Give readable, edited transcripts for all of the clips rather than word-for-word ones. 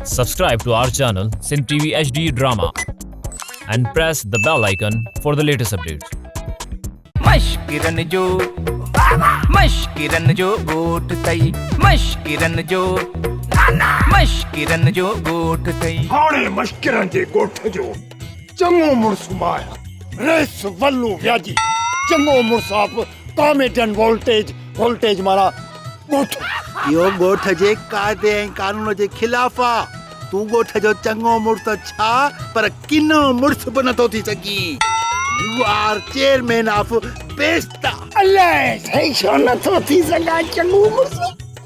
Subscribe to our channel Sin TV HD Drama and press the bell icon for the latest updates. मशकिरन जो गोट तई मशकिरन जो गोट तई हाणे मशकिरन जे गोठ जो चङो मुड़स माया रेस वल्लू व्याजी चङो मुड़स आप कॉमेडियन वोल्टेज मारा गोठ यो गोठ जे कायदे ऐं कानून जे खिलाफ आ तू गोठ जो चङो मुड़स छा पर किनो मुड़स बि नथो थी सघी यू आर चेयरमैन ऑफ बेस्ता अल्लाह सही छो नथो थी सघां चङो मुड़स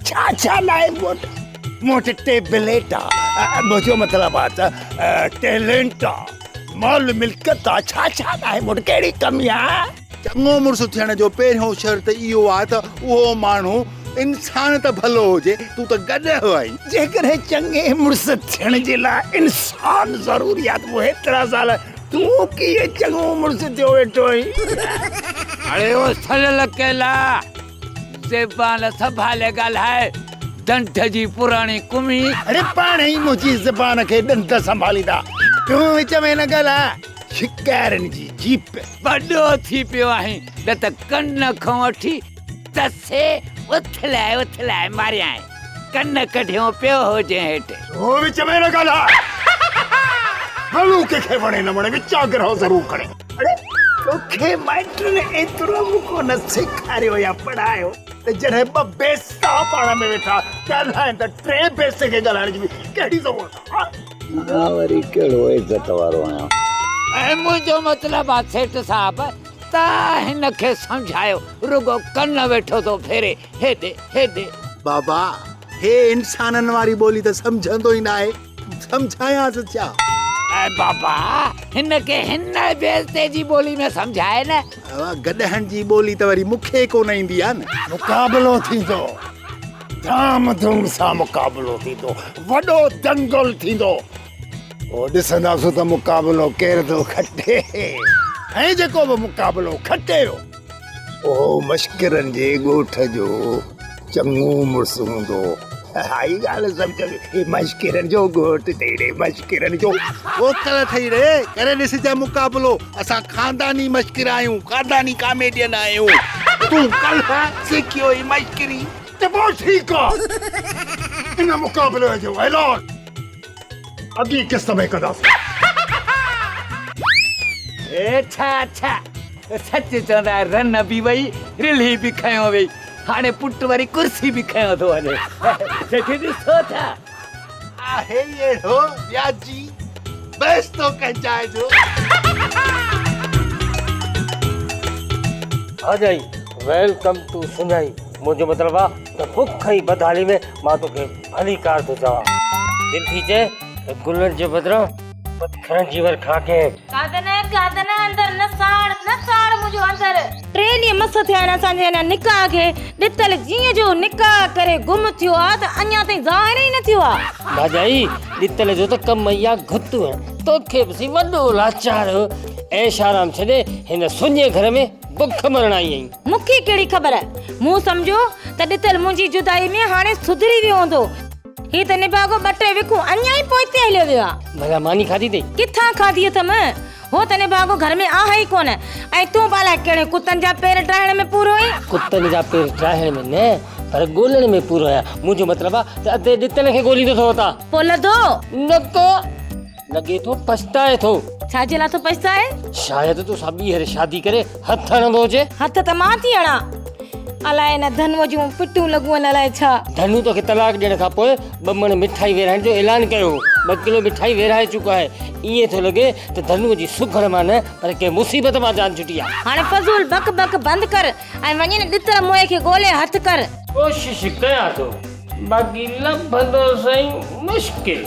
छा लाए गोठ मोट टेबलेटा मुझो मतलब आता टैलेंट माल मिल्कत छा लाए मोट केड़ी कमी आ चङो मुड़स थियण जो पहिरियों शर्त इहो आहे त उहो माण्हू इंसान त भलो हुजे तू त गॾु आई जेकर चङे मुड़स थियण जे लाइ इंसान ज़रूरी आहे त पोइ हेतिरा साल तू कीअं चङो मुड़स थियो वेठो आहीं अरे ओ थल केला ज़बान संभाले ॻाल्हाए डंठ जी पुराणी कुमी अरे पाण ई मुंहिंजी ज़बान खे ॾंद संभालींदा तूं विच में न ॻाल्हाए शिकारनि जी जीप वॾो थी पियो आहीं न त कन खां वठी तसे उथलाए मारियां कन कढियो पियो हुजे हेठि ओ विच में न ॻाल्हाए हलू कंहिंखे वणे न वणे विचा ग्रह ज़रूर करे अरे तोखे माइट ने एतिरो मूंखे न सेखारियो या पढ़ायो त जॾहिं ॿ बेस्ता पाण में वेठा ॻाल्हाइनि त टे बेस्ते खे ॻाल्हाइण जी बि कहिड़ी ज़रूरत आहे वरी कहिड़ो इज़त वारो आहियां ऐं मुंहिंजो मतिलबु आहे सेठ साहब तव्हां हिन खे सम्झायो रुगो कन वेठो थो फेरे हेॾे बाबा हे इंसाननि वारी ॿोली त सम्झंदो ई न आहे सम्झायांसि छा ऐं बाबा हिन खे हिन बेस्ते जी ॿोली में सम्झाए न गॾहनि जी ॿोली त वरी मूंखे कोन ईंदी आहे न मुक़ाबलो थींदो धाम धूम सां मुक़ाबलो थींदो वॾो दंगल थींदो पोइ ॾिसंदासीं त मुक़ाबलो केरु थो खटे ऐं जेको बि मुक़ाबलो खटेयो उहो मशकिरनि जे ॻोठ जो चङो मुड़स हूंदो हाई ॻाल्हि सम्झ मशकिरनि जो ॻोठ तेरे मशकिरनि जो ओथल ठही रे करे ॾिसजां मुक़ाबलो असां खानदानी मशकिर आहियूं खानदानी कॉमेडियन आहियूं तूं कल्ह सिखियो ई मशकिरी त पोइ ठीकु आहे हिन मुक़ाबले जो ऐलान अॻी किस्त में कंदासीं छा सच चवंदा रन बि वई रिली बि खयो वई हाणे पुट वरी कुर्सी बि खयो थो वञे सेठ ॾिसो था आहे अहिड़ो व्याजी बस तो कंजाए जो अजय वेलकम टू सुञाई मुंहिंजो मतिलबु आहे त बुख ई बदहाली में मां तोखे भली कार थो चवां दिलि थी चए त गुलनि जे बदिरां पत्थरनि जी वर खा के कादन अंदर न साड़ मुंहिंजो अंदर 3 ॾींहं मस थिया आहिनि असांजे हिन निकाह खे ॾितल जीअं जो निकाह करे गुम थियो आहे त अञा ताईं ज़ाहिर ई न थियो आहे भाॼाई ॾितल जो त कम ई आहे घुत तोखे बि वॾो लाचार ऐश आराम छॾे हिन सुञे घर में बुख मरण आई आहीं मूंखे कहिड़ी ख़बर मूं सम्झो त ॾितल मुंहिंजी जुदाई में हाणे सुधरी वियो हूंदो ही त निभागो 2 टे विखूं अञा ई पोइते हलियो वियो आहे भला मानी खाधी अथई किथां खाधी अथम हो त निभागो घर में आहे ई कोन ऐं तूं भला कहिड़े कुतनि जा पेर ठाहिण में पूरो आहीं कुतनि जा पेर ठाहिण में न पर ॻोल्हण में पूरो आहियां मुंहिंजो मतिलबु आहे त अधे ॾितल खे ॻोल्हींदो थो वतां पोइ लधो न को लॻे थो पछताए थो छाजे लाइ थो पछताए शायदि तूं सां ॿीहर शादी करे हथ हणंदो हुजे हथ त मां थी हणां अलाए न धनव जूं पिटूं लॻूं अलाए छा धनु तोखे तलाक ॾियण खां पोइ 2 मण मिठाई विरहाइण जो ऐलान कयो 2 किलो मिठाई विरहाए चुको आहे ईअं थो लॻे त धनु जी सुखड़ मां न पर कंहिं मुसीबत मां जान छुटी आहे हाणे फज़ूल बक बंदि कर ऐं वञी न ॾितल मोए खे ॻोल्हे हथ कर कोशिश कयां थो बाक़ी लभंदो सही मुश्किल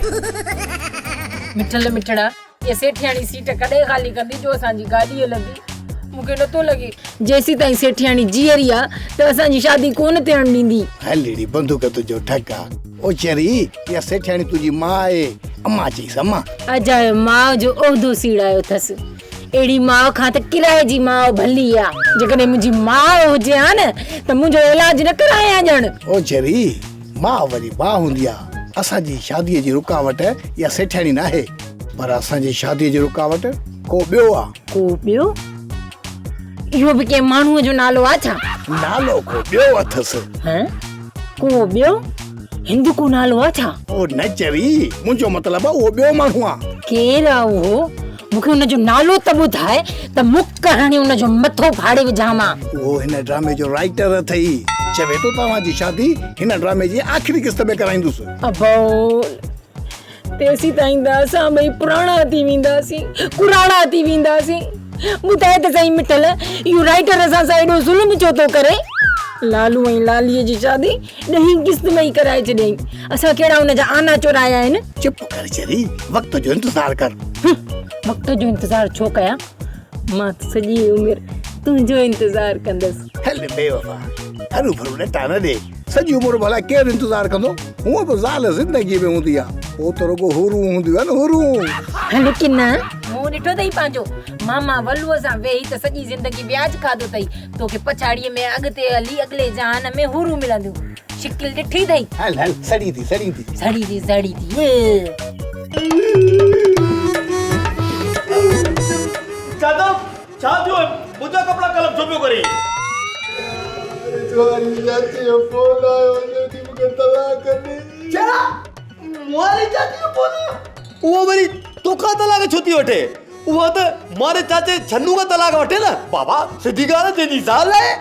मिठड़ा ये सेठियाणी सीट कॾहिं ख़ाली कंदी जो असांजी गाॾी हलंदी मूंखे नथो लॻे जेसी ताईं सेठियाणी जीअरी आहे त असांजी शादी कोन थियण ॾींदी हलेड़ी बंदूक तुंहिंजो ठका ओ चरी इहा सेठियाणी तुंहिंजी मां आहे अम्मा चईसि अम्मा अजाए माउ जो उहिदो सीड़ायो अथसि अहिड़ी माउ खां त किराए जी माउ भली आहे जेकॾहिं मुंहिंजी माउ हुजे हा न त मुंहिंजो इलाज न करायां ॼण ओ चरी मां वरी मां हूंदी आहे असांजी शादीअ जी रुकावट या सेठाणी न आहे, पर असांजी शादीअ जी रुकावट को ॿियो आहे। को ॿियो? इहो बि कंहिं माण्हूअ जो नालो आहे छा? नालो को ॿियो अथसि। हैं? को ॿियो? हिंदू को नालो आहे छा? ओ न चवी, मुंहिंजो मतिलबु आहे उहो ॿियो माण्हू आहे। केरु आहे उहो? मूंखे हुनजो नालो त ॿुधाए त मुक हाणे हुनजो मथो फाड़े विझां मां। उहो हिन ड्रामे जो राइटर अथई, चवे तो तव्हांजी शादी हिन ड्रामे जी आख़िरी किस्त में कराईंदुसि। अबो तेसी ताईं त असां ॿई पुराणा थी वेंदासीं, पुराणा थी वेंदासीं। ॿुधाए त सही मिठल, इहो राइटर असां सां एॾो ज़ुल्म छो थो करे? लालू ऐं लालीअ जी शादी 10 किस्त में ई कराए छॾियईं। असां कहिड़ा हुनजा आना चोराया आहिनि? चुप कर चरी, वक्त जो इंतजार कर। वक्त जो इंतजार छो कयां? मां त सॼी उमिरि तुंहिंजो इंतजार कंदसि। हल बेवफा, हरू भरू नटा न ॾे, सॼी उमिरि भला केरु इंतजार कंदो? हूअं बि ज़ाल ज़िंदगी में हूंदी आहे, पोइ त रुॻो हुरू हूंदियूं आहिनि, हुरू। हल की न, मूं ॾिठो अथई पंहिंजो मामा वलूअ सां वेही त सॼी ज़िंदगी ब्याज खाधो अथई। तोखे पछाड़ीअ में अॻिते हली अॻिले जहान में हुरू मिलंदियूं। शिकिल ॾिठी अथई? हल हल, सड़ी थी सड़ी थी। चाचा छा थियो? मुंहिंजा कपिड़ा कलम छो पियो करे? चाची जो फोन आयो, मूंखे तलाक ॾे। छा? मुंहिंजी चाची जो फोन आयो? उहो वरी तोखां तलाक छो थी वठे? उहा त मारे चाचे छन्नू खां तलाक वठे न। बाबा सिधी ॻाल्हि जंहिंजी ज़ाल आहे।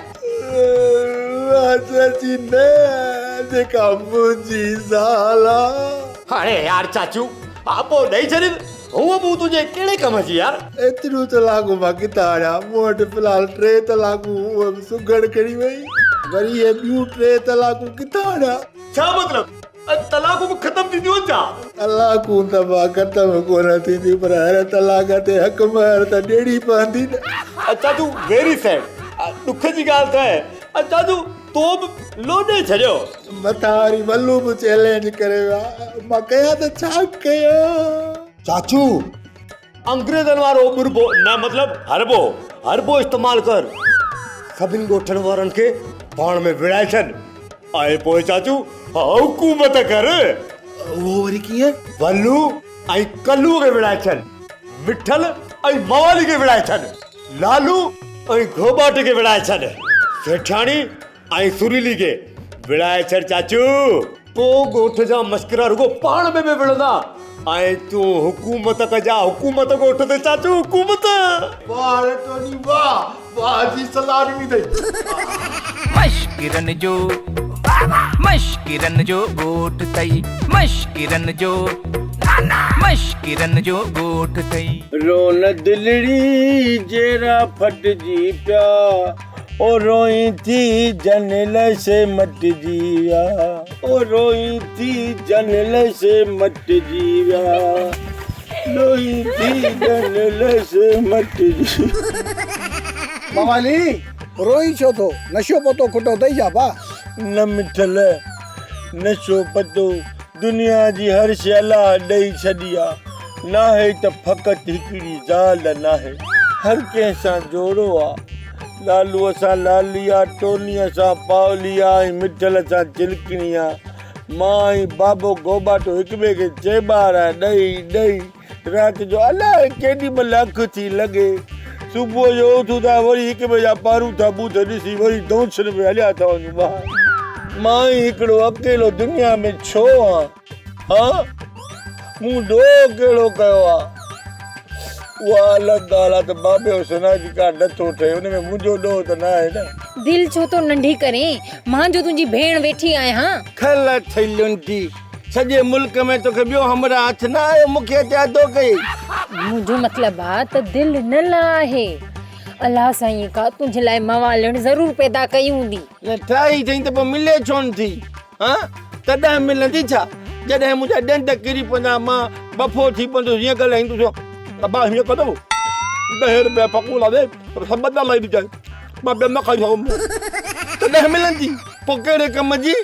चाची न, जेका मुंहिंजी ज़ाल आहे। हाणे यार चाचू आपो ॾेई छॾ, हूअ बि तुंहिंजे कहिड़े कम जी यार? एतिरियूं तलाकूं मां किथां आणियां? मूं वटि फ़िलहाल 3 तलाकूं, उहे बि सुगड़ करी वई। वरी इहे ॿियूं 3 तलाकूं किथां आणियां? छा मतिलबु? तलाकूं बि ख़तम थींदियूं छा? तलाकूं त मां ख़तम कोन थींदियूं, पर हर तलाक ते हक़ महर त ॾियणी पवंदी न। चाचू वेरी सैड, ॾुख जी ॻाल्हि त आहे। चाचू तो बि लोॾे छॾियो। मथां वरी वल्लू बि चैलेंज करे विया, मां कयां त छा कयां? चाचू अंग्रेज़नि वारो बुरबो न, मतिलबु हरबो इस्तेमालु कर। सभिनी ॻोठनि वारनि खे पाण में विड़ाए छॾ, ऐं पोइ चाचू हुकूमत कर। उहो वरी कीअं? वल्लू ऐं कल्लू खे विड़ाए छॾ, मिठल ऐं मवाली खे विड़ाए छॾ, लालू ऐं घोबाट खे विड़ाए छॾ, सेठाणी ऐं सुरीली खे विड़ाए छॾ चाचू। पोइ ॻोठ जा मस्करा रुगो पाण में विड़ंदा, ऐं तूं हुकूमत कजा, हुकूमत ॻोठ ते चाचू, हुकूमत। वाह टोनी वाह, वाह जी सलाह ॾिनी अथई। मश्किरन जो ॻोठ तई, मश्किरन जो ॻोठ तई। रोन दिलड़ी जेरा फटजी पिया, ओ रोई थी जनल से मटजी विया, ओ रोई थी जनल से मटजी विया, रोई थी जनल से मटजी। मवाली रोई छो थो? नशो पतो खुटो अथई छा बा? न मिठल, नशो पतो दुनिया जी हर शइ अलाह ॾेई छॾी आहे। नाहे त फ़क़ति हिकिड़ी ज़ाल नाहे, हर कंहिं सां जोड़ो आहे। लालूअ सां लाली आहे, टोनीअ सां पावली आहे, ऐं मिठल सां चिलकणी आहे। मां ऐं बाबो गोबाटो हिक ॿिए खे चेॿार आहे, ॾेई राति जो अलाए केॾी महिल अखि थी लॻे। सुबुह जो उथूं था, वरी हिक ॿिए जा पारूं था बूथ ॾिसी वरी दौंछन में हलिया था वञूं। मां ई हिकिड़ो अकेलो दुनिया में छो आहियां? हा, मूं ॾोह कहिड़ो कयो आहे? उहा अलॻि ॻाल्हि आहे त बाबे जो सनाजी कार्ड नथो ठहे, हुन में मुंहिंजो ॾोह त न आहे न। दिल छो तो नंढी करें? मां जो तुंहिंजी भेण वेठी आहियां। खल थई लुंटी, सॼे मुल्क में तोखे ॿियो हमरा हथ न आयो, मूंखे अदो कई। मुंहिंजो मतिलबु आहे त दिल न आहे। अलाह साईं का तुंहिंजे लाइ मवालण ज़रूरु पैदा कई हूंदी। न ठाही अथई त पोइ मिले छो न थी? हा, तॾहिं मिलंदी छा? जॾहिं मुंहिंजा ॾंद किरी पवंदा, मां बफ़ो थी पवंदो, हीअं ॻाल्हाईंदुसि। अबा हीअं कंदो 10 रुपया पकूला दे, सब ॾालाई ॾिजांइ, मां ॿियो न खाई सघूं। तॾहिं मिलंदी, पोइ कहिड़े कम जी?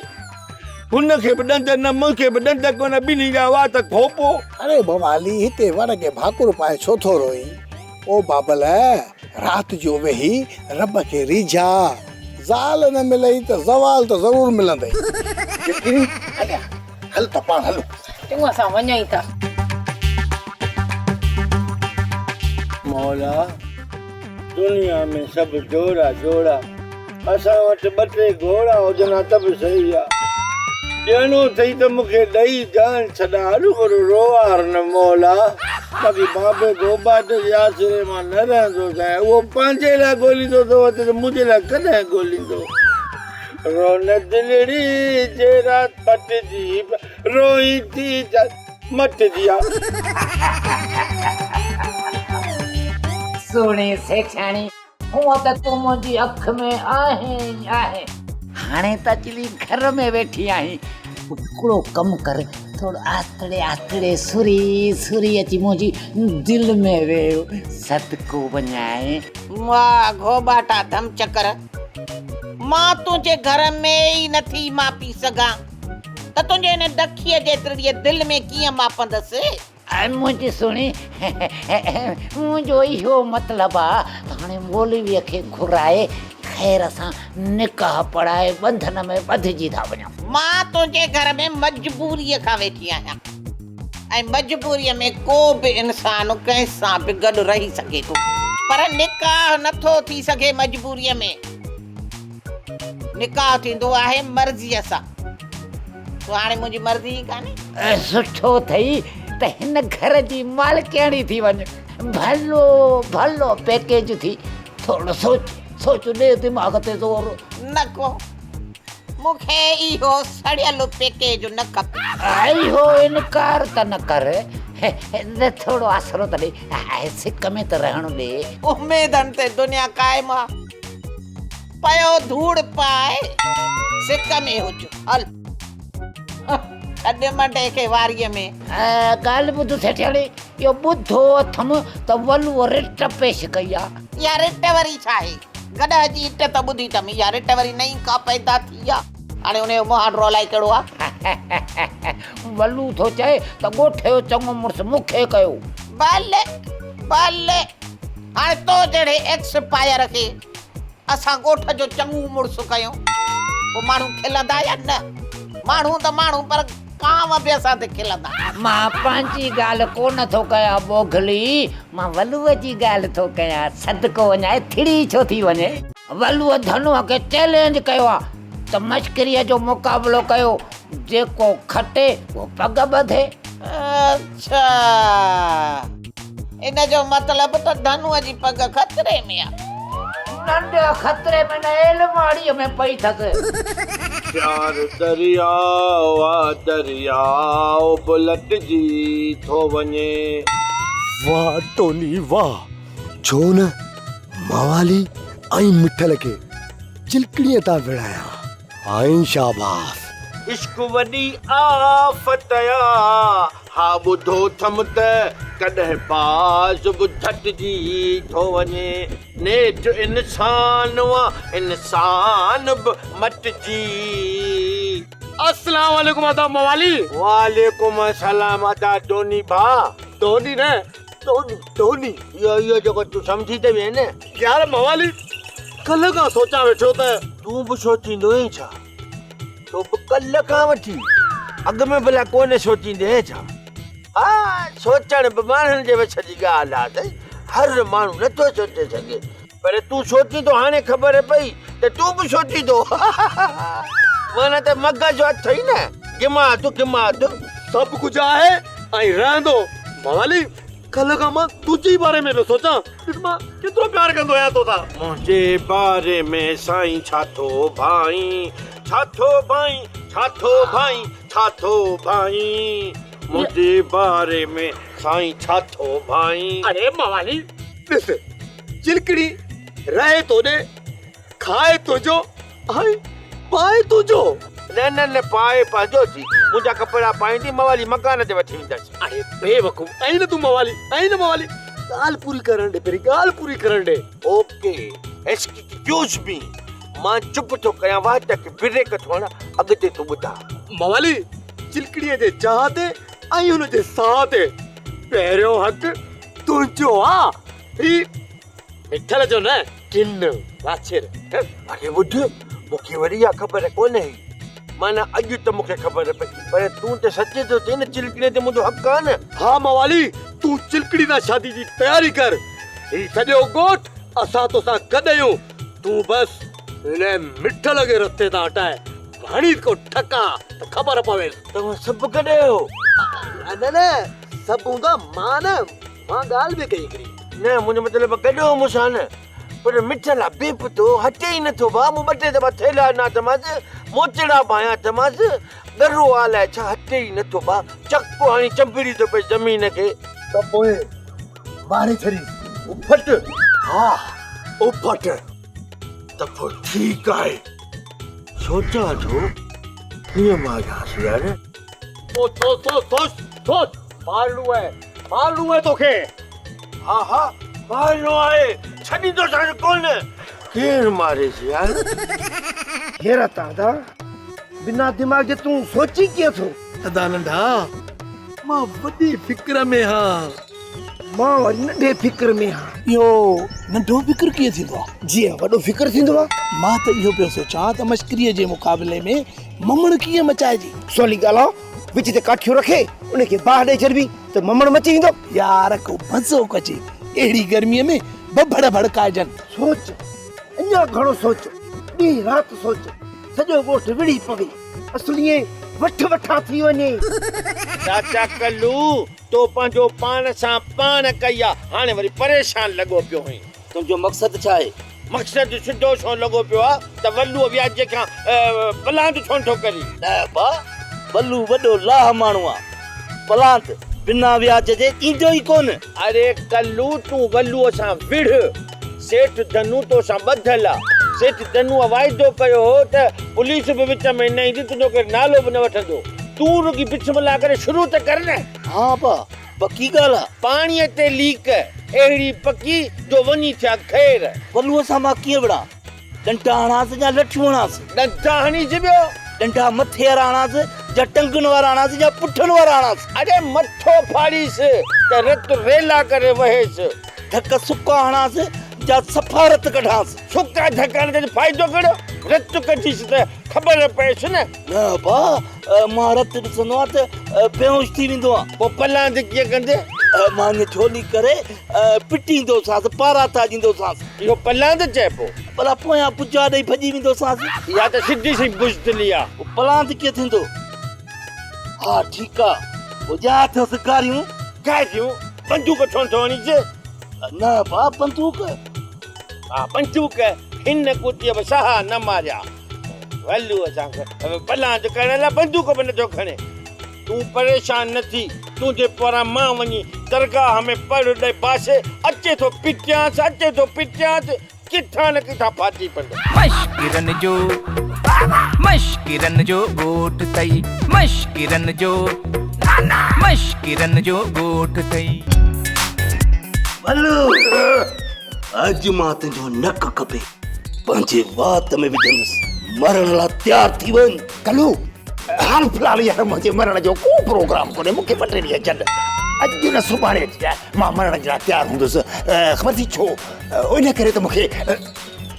हुनखे बि ॾंद न, मूंखे बि ॾंद कोन, ॿिन्ही जा वात खोपो। अरे मवाली, हिते वण खे भाकुर पाए छो थो रोई? ओ बाबल, राति जो वेही रब खे रीझा, ज़ाल न मिलई त ज़वाल त ज़रूरु मिलंदई। हल त पाण हल चङो असां वञूं ई था मौला दुनिया में सब जोड़ा जोड़ा असां वटि 2-3 घोड़ा हुजनि त बि सही आहे ॾियणो अथई त मूंखे ॾेई जान छॾा रुगो रोवार न मौला बाक़ी बाबे गोबाट जे आसिरे मां न रहंदो आहे उहो पंहिंजे लाइ ॻोल्हींदो थो अचे त मुंहिंजे लाइ कॾहिं ॻोल्हींदो रोन दिलड़ी जे रात पटजी रोई थी मटजी सुणी सेठाणी हूअं त तूं मुंहिंजी अख में आहे हाणे त चिली घर में वेठी आहीं हिकिड़ो कमु कर थोरो आस्तड़े आस्तड़े सुरी सुरी अची मुंहिंजी दिलि में वेहो सदको वञाए वाह घोबाटा धम चकर मां तुंहिंजे घर में ई नथी मापी सघां त तुंहिंजे हिन ॾखीअ जेतिरी दिलि में कीअं मापंदसि मुंहिंजी सुणी मुंहिंजो इहो मतिलबु आहे हाणे मौलवीअ खे घुराए ख़ैर असां निकाह पढ़ाए बंधन में ॿधिजी था वञूं मां तुंहिंजे घर में मजबूरीअ खां वेठी आहियां ऐं मजबूरीअ में को बि इंसान कंहिंसां बि गॾु रही सघे थो पर निकाह नथो थी सघे मजबूरीअ में निकाह थींदो आहे मर्ज़ीअ सां तूं हाणे मुंहिंजी मर्ज़ी ई कान्हे सुठो अथई त हिन घर जी मालिकियाणी थी वञ भलो भलो पैकेज थी थोरो सोच ॾे दिमाग़ ते ज़ोर न को मूंखे इहो सड़ियल पैकेज न खपे इहो इनकार त न कर थोरो आसरो त ॾे सिक में त रहणो ॾे उमेदनि ते दुनिया क़ाइमु आहे पयो धूड़ पाए सिक में हुजो हल अॾु मंडे खे वारीअ में ॻाल्हि ॿुध सेठाणी इहो ॿुधो अथमि त वलूअ रिट पेश कई आहे इहा रिट वरी छा आहे गॾ जी इट त ॿुधी अथमि इहा रिट वरी नई का पैदा थी आहे हाणे उनजो मुहांडो अलाए कहिड़ो आहे वलू थो चए त ॻोठे जो चङो मुड़ुसु मूंखे कयो भले भले हाणे तो जहिड़े एक्सपायर खे असां ॻोठ जो चङो मुड़ुसु कयूं पोइ माण्हू खिलंदा या न माण्हू त माण्हू पर कांव बि असां ते खिलंदा मां पंहिंजी ॻाल्हि कोन थो कयां बोगली मां वलूअ जी ॻाल्हि थो कयां सदको वञाए थिड़ी छो थी वञे वलूअ धनुअ खे चैलेंज कयो आहे त मश्करीअ जो मुक़ाबिलो कयो जेको खटे उहो पग ॿधे अच्छा इन जो मतिलबु त धनुअ जी पग खतरे में आहे नंढे खतरे में न एलमाड़ीअ में पई अथसि प्यार दरियाओ बुलटजी थो वञे वाह टोनी वाह छो न मवाली ऐं मिठल खे चिलकड़ीअ तां विढ़ाया ऐं शाबाश इश्क वॾी आफ़तया हा ॿुधो थम त कॾहिं बाज़ बि झटिजी थो वञे नेठ इंसान बि मटिजी अस्सलाम वालेकुम आदा मवाली वालेकुम अस्सलाम आदा टोनी भा टोनी न टोनी इहो जेको तूं सम्झी त वए न यार मवाली कल्ह खां सोचां वेठो त तूं बि सोचींदो ई छा तो बि कल्ह खां वठी अॻ में भला कोन सोचींदे छा हा सोचण बि माण्हुनि जे विच जी ॻाल्हि आहे हर माण्हू नथो सोचे सघे पर तूं सोचींदो हाणे ख़बर पई त तूं बि सोचींदो माना त मग़ज़ अथई न दिमाग़ सभु कुझु आहे ऐं रहंदो मवाली कल्ह खां मां तुंहिंजे बारे में पियो सोचां मां केतिरो प्यार कंदो आहियां तोसां मुंहिंजे बारे में साईं छा थो भाई मुंहिंजे बारे में साईं छा थो भाई अरे मवाली ॾिस चिलकड़ी रहे तोॾे खाए तुंहिंजो ऐं पाए तुंहिंजो न पाए पंहिंजो थी मुंहिंजा कपिड़ा पाईंदी मवाली मकान ते वठी वेंदासीं अरे बेवकूफ़ ऐं न तूं मवाली ॻाल्हि पूरी करण ॾे पहिरीं ॻाल्हि पूरी करण ॾे ओके एक्सक्यूज़ मी मां चुप थो कयां वाह त ब्रेक थो हणां अॻिते तूं ॿुधा मवाली चिलकड़ीअ जे चाह ते ऐं हुनजे साह ते पहिरियों हक़ तुंहिंजो आहे ही मिठल जो न किन वाछिर अरे ॿुध मूंखे वरी इहा ख़बर कोन्हे माना अॼु त मूंखे ख़बर पई पर तूं त सचे थो चई न चिलकड़े ते मुंहिंजो हक़ आहे न। हा मवाली तूं चिलकड़ी सां शादी जी तयारी कर ही सॼो ॻोठ असां तोसां गॾु आहियूं तूं बस हिन मिठल खे रस्ते तां हटाए हाणी को ठका त ख़बर पवे तव्हां सभु गॾु आहियो। न न सभु हूंदा मां ॻाल्हि बि कई हिकिड़ी न मुंहिंजो मतिलबु गॾो मूंसां न पर मिठल आहे बेपतो हटे ई नथो भाउ मूं 2 टे दफ़ा थेला ना तमासि मोचड़ा पाया तमासि गरो आलाए छा हटे ई नथो भाउ चको हाणे चंबड़ी थो पए ज़मीन खे त पोइ मारे छॾी उफट। हा उफट त पोइ ठीकु आहे सोचां थो कीअं मारियासि यार। सोच मालूम है तोखे। हा हा मालूम आहे छॾींदो छा कोन केरु मारेसि यार। हेरा दादा बिना दिमाग जे तूं सोची कीअं थो? अदा नंढा मां वॾी फिक्र में हां मां वरी नंढे फिक्र में हां। इहो नंढो फिक्र कीअं थींदो आहे? जीअं वॾो फिक्र थींदो आहे। मां त इहो पियो सोचां त मश्करीअ जे मुक़ाबले में ममण कीअं मचाइजी। सवली ॻाल्हि आहे विच ते काठियूं रखे उनखे बाहि ॾेई छॾबी त ममण मची ईंदो। यार को मज़ो कजे अहिड़ी गर्मीअ में बभड़ भड़काइजनि। सोच अञा घणो सोच ॾींहुं राति सोच सॼो ॻोठ विड़ी पवे असुलीअ वठा थी वञे। चाचा कल्लू तो पंहिंजो पाण सां पाण कई आहे हाणे वरी परेशान लॻो पियो हुई। तुंहिंजो मक़सदु छा आहे? मक़सदु सिधो छो लॻो पियो आहे त वल्लूअ व्याज खां पलांत छो थो करी। न बा वल्लू वॾो लाह माण्हू आहे पलांत बिना व्याज जे ईंदो ई कोन। अरे कल्लू तूं वल्लूअ सां विढ़ सेठ धनु तो सां ॿधल आहे। सेठ धनुअ वाइदो कयो हो त पुलिस बि विच में न ईंदी तुंहिंजो केरु नालो बि न वठंदो। तूं रुगी बिस्मिल्लाह करे शुरू त कर न। हाँ बा पकी ॻाल्हि आहे। पाणीअ ते लीक अहिड़ी पकी जो वञी थिया ख़ैर। वल्लूअ सां मां कीअं विढ़ां? डंडा हणांसि या लठियूं हणांसि? डंडा हणीसि ॿियो डंडा मथे वारा हणांसि या टंगुनि वारा हणांसि या पुठनि वारा हणांसि? अरे मथो फाड़ीसि त रत रेला करे वहेसि। धक सुका हणांसि या सफ़ा रत कढांसि? सुका धकण जो फ़ाइदो कहिड़ो? रत कढीसि त ख़बर पएसि न। न बा मां रत ॾिसंदो आहे त बेहोश थी वेंदो आहे। पोइ पलांत कीअं कंदे? मां ईअं झोली करे पिटींदोसांसि पारा ताजींदोसांसि। इहो पलांत चइबो? भला पोयां पुजा ॾेई भॼी वेंदोसांसि। इहा त सिधी सी बुज़दिली आहे। पलांत कीअं थींदो? हा ठीकु आहे पोइ जा अथसि कारियूं गारियूं बंदूक छो थो हणीसि? न बा बंदूक हा बंदूक हिन कुतीअ बि सहा न मारिया वल्लूअ सां पलांत करण लाइ बंदूक बि नथो खणे। तूं परेशान न थी तुंहिंजे पारां मां वञी दरगाह में पढ़ ॾे पासे अचे थो पिटियांसि किथां न किथां फाटी पवंदो। मश्किरन जो ॻोठ तई मश्किरन जो ॻोठ तई। वल्लू अॼु मां तुंहिंजो नक खपे पंहिंजे वात में विझंदुसि मरण लाइ तयार थी वञ। कल्लू हाल फिलहाल यार मुंहिंजे मरण जो को प्रोग्राम कोन्हे मूंखे 2 टे ॾींहं छॾ अॼु न सुभाणे मां मरण जे लाइ तयारु हूंदुसि। ख़बर थी छो इन करे त मूंखे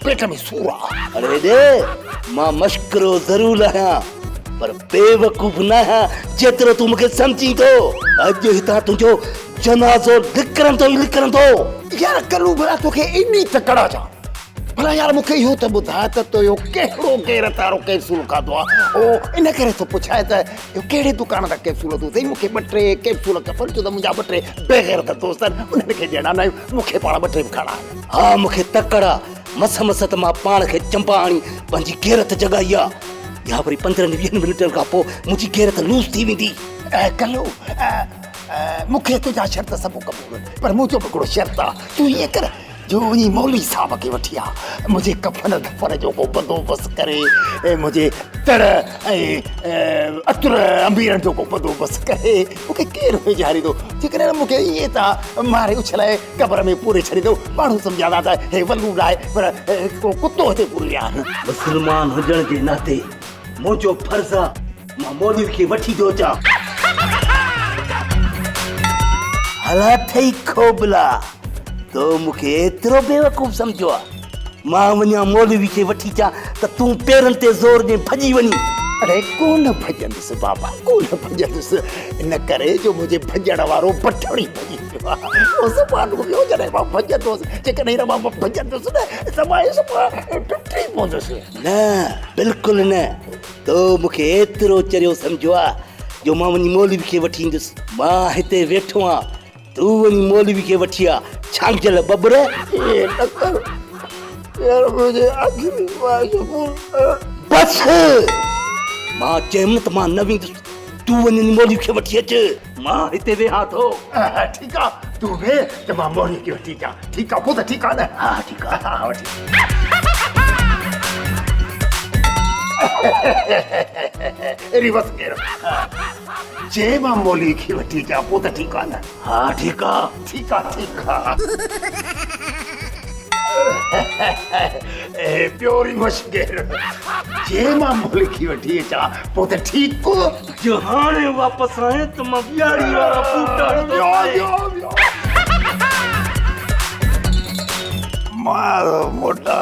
पेट में सूर आहे। अरे दे मां मश्करो ज़रूरु आहियां पर बेवकूफ़ न आहियां जेतिरो तूं मूंखे सम्झी थो। अॼु हितां तुंहिंजो जनाज़ो लिकरंदो। यार कल्लू भला तोखे इनी तकड़ा छा? भला यार मूंखे इहो त ॿुधाए त तो इहो कहिड़ो गैरत वारो कैप्सूल खाधो आहे? ओ इन करे थो पुछाए त इहो कहिड़े दुकान तां कैप्सूल तूं अथई? मूंखे 2 टे कैप्सूल खपनि छो त मुंहिंजा 2 टे बेग़ैरत दोस्त आहिनि उन्हनि खे ॾियणा न आहियूं मूंखे पाण 2 टे बि खाइणा आहिनि। हा मूंखे तकड़ा मस त मां पाण खे चंपा हणी पंहिंजी गैरत जगाई आहे। या वरी 15-20 मिनटनि खां पोइ मुंहिंजी गैरत लूज़ थी वेंदी। कल्लू मूंखे तुंहिंजा शर्त सभु क़बूल पर मुंहिंजो बि हिकिड़ो शर्त आहे। तूं ईअं कर जो वञी मौलवी साहब खे वठी आ मुंहिंजे कफन दफन जो को बंदोबस्तु करे मुंहिंजे तर ऐं अतर अंबीरनि जो को बंदोबस्तु करे मूंखे केरु वेझारींदो जेकॾहिं मूंखे ईअं त मारे उछलाए क़बर में पूरे छॾींदो माण्हू सम्झंदा त हे वल्लू आहे पर को कुतो हिते पूरी आहे। मुस्लमान हुजण जे नाते मुंहिंजो फर्ज़ आहे मां मौलवी खे वठी थो अचां। हला थई खोबला तो मूंखे एतिरो बेवकूफ़ सम्झो आहे मां वञा मौलवी खे वठी अचां त तूं पेरनि ते ज़ोर ॾे भॼी वञी अरे कोन भॼंदुसि बाबा, कोन भॼंदुसि। इन करे जो मुंहिंजे भॼण वारो बठड़ी भॼी वियो आहे। ज़बान वियो जॾहिं मां भॼंदुसि, जेकॾहिं मां भॼंदुसि न त मां टुटी पवंदुसि। न बिल्कुलु न, तो मूंखे एतिरो चरियो सम्झो आहे जो मां वञी मौलवी खे वठी ईंदुसि। मां हिते वेठो आहियां, तूं वञी मौलवी खे वठी आ। छांजल बबर यार मुझे आखिरी बस मां चयमि त मां न वेंदुसि, तूं वञी मौलवी खे वठी अचु। मां हिते वेहा थो। ठीकु आहे, तूं वे त मां मौलवी खे वठी अचां। ठीकु आहे, पोइ त ठीकु आहे न। हा ठीकु आहे, हा वठी रिवर्स केर जे मां मौलवी खे वठी अचां, पोइ त ठीकु आहे न। हा ठीकु आहे, ठीकु आहे, ठीकु आहे। प्योरी मशगेर जे मां मौलवी खे वठी अचां, पोइ त ठीकु। जो हाणे वापसि आए त मां ॿियाड़ी वारा बूटा मां मोटा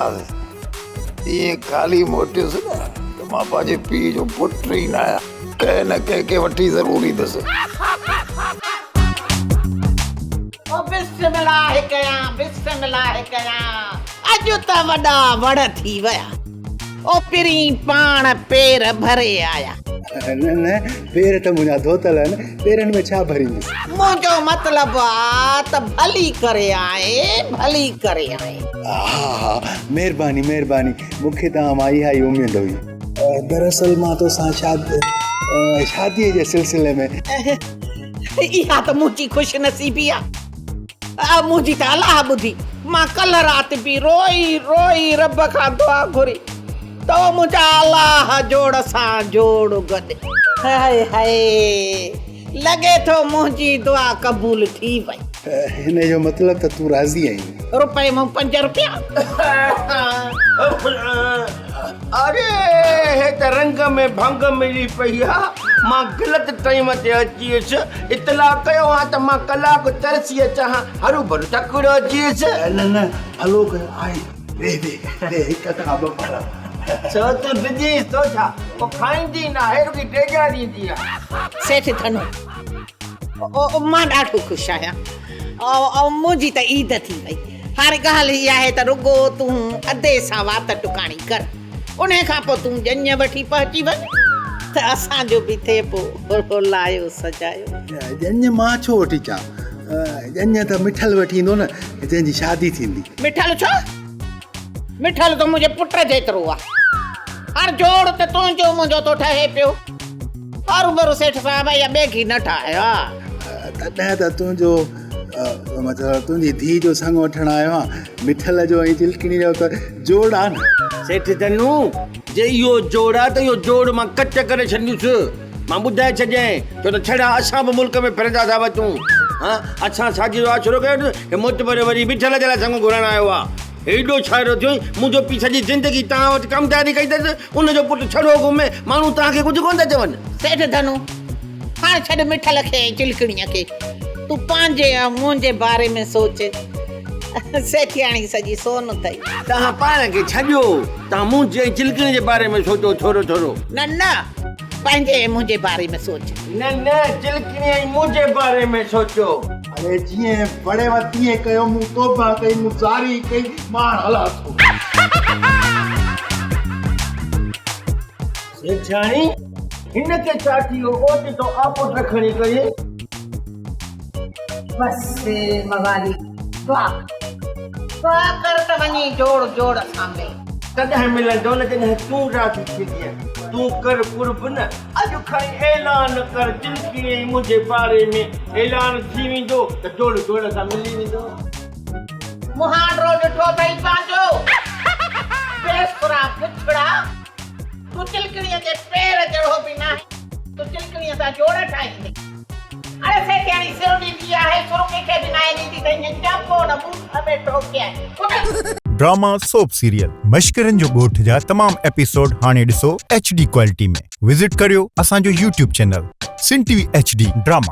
ईअं ख़ाली मोटियुसि न त मां पंहिंजे पीउ जो पुटु ई न आहियां। कंहिं न कंहिंखे वठी ज़रूरु ईंदुसि। बिस्मिल्लाह कयां, बिस्मिल्लाह कयां। अॼु त वॾा वड़ थी विया। ओ पिरी पाण पेर भरे आया। न पेर त मुंहिंजा धोतल आहिनि, पेरनि में छा भरींदुसि। मुंहिंजो मतिलबु आहे त भली करे आए, भली करे आए। हा महिरबानी महिरबानी, मूंखे तव्हां मां इहा ई उमेद हुई। दरअसल मां तोसां शादीअ जे सिलसिले में। इहा त मुंहिंजी ख़ुशि नसीबी आहे। मुंहिंजी त अलाह ॿुधी, मां कल्ह राति बि रोई रोई रब खां दुआ घुरी तो मुंहिंजा अलाह जोड़ सां जोड़ गॾु। हाय हाय, लॻे थो मुंहिंजी दुआ क़बूल थी वई। हिन जो मतिलबु त तूं राज़ी आहीं। रुपए में 5 रुपया। अरे हे त रंग में भंग मिली पई आहे। मां ग़लति टाइम ते अची वियुसि। इतला कयो आहे त मां कलाक तरसी अचां, हरू भरू तकिड़ो अची वियुसि। न हलो कयो आहे। वे हिकु खां ॿ फल। छो तूं डिॼी थो छा, पोइ खाईंदी न आहे, रुॻी टेजा ॾींदी आहे। सेठ धनु, मां ॾाढो ख़ुशि आहियां। मुंहिंजी त ईद थी वई। हाणे ॻाल्हि इहा आहे त रुॻो तूं अधे सां वात टुकाणी कर, उन खां पोइ तूं ॼञ वठी पहुची वञ त असांजो बि थिए पोइ लायो सजायो। ॼञ मां छो वठी अचां, ॼञ त मिठल वठी ईंदो न, जंहिंजी शादी थींदी। मिठल छो? मिठल त मुंहिंजे पुट जेतिरो आहे। हाणे जोड़ त तुंहिंजो मुंहिंजो थो ठहे पियो। हरू भरू सेठ साहिब या ॿिए न ठाहियो आहे। तॾहिं त तुंहिंजो मतिलबु तुंहिंजी धीउ जो संग वठणु आयो आहे। मिठल जो ऐं चिलकणी जो त जोड़ आहे न। सेठ धनु, जे इहो जोड़ आहे त इहो जोड़ मां कच करे छॾियुसि। मां ॿुधाए छॾियईं, छो त छड़ा असां बि मुल्क में फिरंदा था वचूं। असां साॻी जो छुरो कयो कि मुतबर वरी मिठल जे लाइ संग घुरणु आयो आहे। हेॾो छाइरो थियो, मुंहिंजो पीउ सॼी ज़िंदगी तव्हां वटि कमदारी कई अथसि, उनजो पुटु छड़ो घुमे, माण्हू तव्हांखे कुझु कोन था चवनि। सेठ धनु, हाणे छॾ मिठल खे ऐं चिलकणीअ खे, तूं पंहिंजे ऐं मुंहिंजे बारे में सोच। सेठियाणी सॼी सोन अथई। तव्हां पाण खे छॾियो, तव्हां मुंहिंजे ऐं चिलकणी जे बारे में सोचो। छोरो न पंहिंजे ऐं मुंहिंजे बारे में सोच। न चिलकणी ऐं मुंहिंजे बारे में सोचो। अरे जीअं बड़े वा तीअं कयो, मूं तौबा कई, मूं ज़ारी कई, मां हला थो। सेठाणी, हिन खे छा थी वियो? ओटी तो आपो रखणी कई। बस मवाली दुआ कर त वञी जोड़ सां में। कॾहिं मिलंदो न जॾहिं तूं राज़ी थींदीअ। तूं कर कुर्ब न, अॼु खणी ऐलान कर चिलकणी ऐं मुंहिंजे बारे में। ऐलान थी वेंदो त जोड़ सां मिली वेंदो। मुहांडो ॾिठो अथई पंहिंजो बेसुरा पुछड़ा। तूं चिलकणीअ जे पेर जहिड़ो बि न आहे, तूं चिलकणीअ सां जोड़ ठाहींदे। अरे सेठियाणी सिर ॾींदी आहे, सुर्खे खे बि नाहे ॾींदी त हीअं चंपो न बूथ में ठोके आहे। ड्रामा सोप सीरियल मश्किरनि जो ॻोठ जा तमाम एपिसोड हाणे ॾिसो HD क्वालिटी में। विज़िट करियो असांजो YouTube चैनल सिन TV HD ड्रामा।